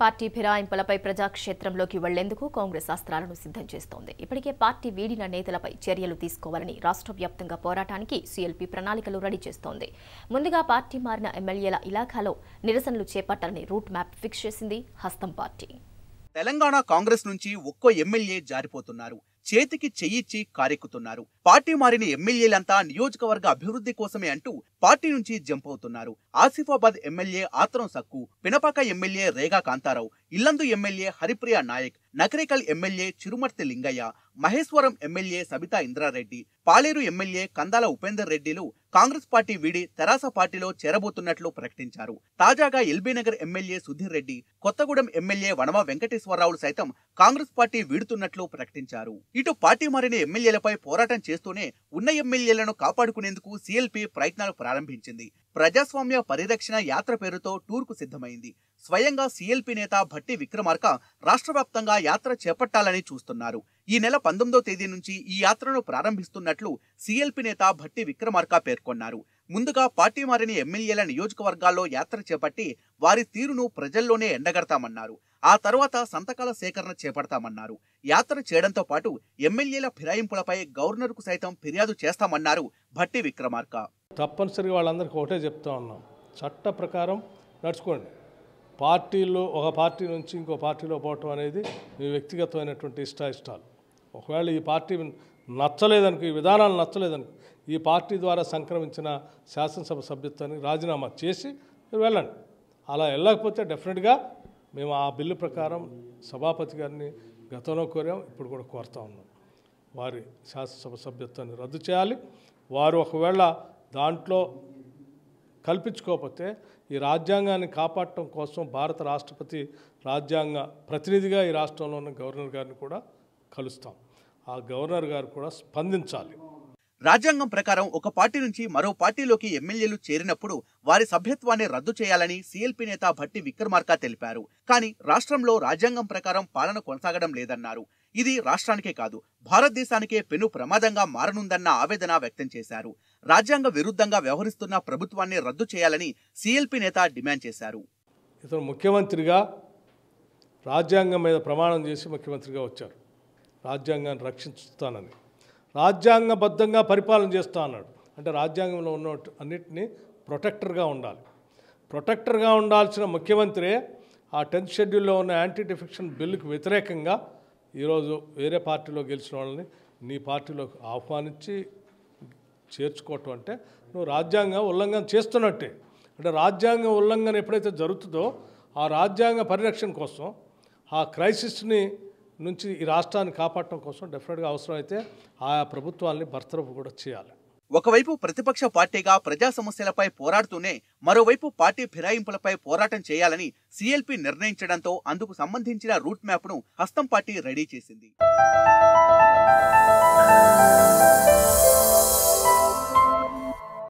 Party ఫిరాయింపులపై ప్రజాక్షేత్రంలోకి వెళ్లేందుకు కాంగ్రెస్ అస్త్రాలను సిద్ధం చేస్తోంది. ఇప్పటికే పార్టీ వీడిన నేతలపై చర్యలు తీసుకోవాలని రాష్ట్ర వ్యాప్తంగా పోరాటానికి సీఎల్పీ ప్రణాళికలు రెడీ చేస్తోంది. ముందుగా పార్టీ మారిన ఎమ్మెల్యేల ఇలాఖాలో నిరసనలు చేపట్టాలని రూట్ మ్యాప్ ఫిక్స్ చేసింది హస్తం పార్టీ. తెలంగాణ కాంగ్రెస్ నుంచి ఒక్కో ఎమ్మెల్యే జారిపోతున్నారు. చేతికి చెయ్యిచ్చి కారెక్కుతున్నారు. పార్టీ మారిన ఎమ్మెల్యేలంతా నియోజకవర్గ అభివృద్ధి కోసమే అంటూ పార్టీ నుంచి జంప్ అవుతున్నారు. Asifabad MLA Athram Sakku, Pinapaka MLA Rega Kantharao, Yellandu MLA Haripriya Nayak, Nakrekal MLA Chirumarthi Lingaiah, Maheshwaram MLA Sabitha Indrareddy, Paleru MLA Kandala Upender రెడ్డిలు కాంగ్రెస్ పార్టీ వీడి తెరాస పార్టీలో చేరబోతున్నట్లు ప్రకటించారు. తాజాగా ఎల్బీనగర్ ఎమ్మెల్యే సుధీర్ రెడ్డి, కొత్తగూడెం ఎమ్మెల్యే వనమ వెంకటేశ్వరరావులు సైతం కాంగ్రెస్ పార్టీ వీడుతున్నట్లు ప్రకటించారు. ఇటు పార్టీ మారిన ఎమ్మెల్యేలపై పోరాటం చేస్తూనే ఉన్న ఎమ్మెల్యేలను కాపాడుకునేందుకు సీఎల్పీ ప్రయత్నాలు ప్రారంభించింది. ప్రజాస్వామ్య పరిరక్షణ యాత్ర పేరుతో టూర్కు సిద్ధమైంది. స్వయంగా సీఎల్పీ నేత భట్టి విక్రమార్క రాష్ట్ర వ్యాప్తంగా యాత్ర చేపట్టాలని చూస్తున్నారు. ఈ నెల 19వ తేదీ నుంచి ఈ యాత్రను ప్రారంభిస్తున్నట్లు సీఎల్పీ నేత భట్టి విక్రమార్క పేర్కొన్నారు. ముందుగా పార్టీ మారిన ఎమ్మెల్యేల నియోజకవర్గాల్లో యాత్ర చేపట్టి వారి తీరును ప్రజల్లోనే ఎండగడతామన్నారు. ఆ తర్వాత సంతకాల సేకరణ చేపడతామన్నారు. యాత్ర చేయడంతో పాటు ఎమ్మెల్యేల ఫిరాయింపులపై గవర్నర్కు సైతం ఫిర్యాదు చేస్తామన్నారు భట్టి విక్రమార్క. తప్పనిసరిగా వాళ్ళందరికీ ఒకటే చెప్తా ఉన్నాం, చట్ట ప్రకారం నడుచుకోండి. పార్టీలో ఒక పార్టీ నుంచి ఇంకో పార్టీలో పోవటం అనేది మీ వ్యక్తిగతమైనటువంటి ఇష్టాలు. ఒకవేళ ఈ పార్టీ నచ్చలేదనుకో, ఈ విధానాలు నచ్చలేదనుకో, ఈ పార్టీ ద్వారా సంక్రమించిన శాసనసభ సభ్యత్వానికి రాజీనామా చేసి వెళ్ళండి. అలా వెళ్ళకపోతే డెఫినెట్గా మేము ఆ బిల్లు ప్రకారం సభాపతి గారిని గతంలో కోరాం, ఇప్పుడు కూడా కోరుతా ఉన్నాం. వారి శాసనసభ సభ్యత్వాన్ని రద్దు చేయాలి. వారు ఒకవేళ దాంట్లో కల్పించుకోకపోతే ఈ రాజ్యాంగాన్ని కాపాడటం కోసం భారత రాష్ట్రపతి రాజ్యాంగ ప్రతినిధిగా ఈ రాష్ట్రంలో ఉన్న గవర్నర్ గారిని కూడా కలుస్తాం. ఆ గవర్నర్ గారు కూడా స్పందించాలి. రాజ్యాంగం ప్రకారం ఒక పార్టీ నుంచి మరో పార్టీలోకి ఎమ్మెల్యేలు చేరినప్పుడు వారి సభ్యత్వాన్ని రద్దు చేయాలని సీఎల్పీ నేత భట్టి విక్రమార్క తెలిపారు. కానీ రాష్ట్రంలో రాజ్యాంగం ప్రకారం పాలన కొనసాగడం లేదన్నారు. ఇది రాష్ట్రానికే కాదు, భారతదేశానికే పెను ప్రమాదంగా మారనుందన్న ఆవేదన వ్యక్తం చేశారు. రాజ్యాంగ విరుద్ధంగా వ్యవహరిస్తున్న ప్రభుత్వాన్ని రద్దు చేయాలని సీఎల్పీ నేత డిమాండ్ చేశారు. ఇతను ముఖ్యమంత్రిగా రాజ్యాంగం మీద ప్రమాణం చేసి ముఖ్యమంత్రిగా వచ్చారు. రాజ్యాంగాన్ని రక్షిస్తానని, రాజ్యాంగబద్ధంగా పరిపాలన చేస్తా అన్నాడు. అంటే రాజ్యాంగంలో ఉన్న అన్నిటినీ ప్రొటెక్టర్గా ఉండాలి. ప్రొటెక్టర్గా ఉండాల్సిన ముఖ్యమంత్రి ఆ 10th షెడ్యూల్లో ఉన్న యాంటీ డిఫెక్షన్ బిల్లుకు వ్యతిరేకంగా ఈరోజు వేరే పార్టీలో గెలిచిన వాళ్ళని నీ పార్టీలోకి ఆహ్వానించి చేర్చుకోవటం అంటే నువ్వు రాజ్యాంగ ఉల్లంఘన చేస్తున్నట్టే. అంటే రాజ్యాంగ ఉల్లంఘన ఎప్పుడైతే జరుగుతుందో ఆ రాజ్యాంగ పరిరక్షణ కోసం, ఆ క్రైసిస్ని నుంచి ఈ రాష్ట్రాన్ని కాపాడటం కోసం డెఫినెట్గా అవసరమైతే ఆయా ప్రభుత్వాల్ని బర్తరఫ్ కూడా చేయాలి. ఒకవైపు ప్రతిపక్ష పార్టీగా ప్రజా సమస్యలపై పోరాడుతూనే మరోవైపు పార్టీ ఫిరాయింపులపై పోరాటం చేయాలని సీఎల్పీ నిర్ణయించడంతో అందుకు సంబంధించిన రూట్ మ్యాప్ను హస్తం పార్టీ రెడీ చేసింది.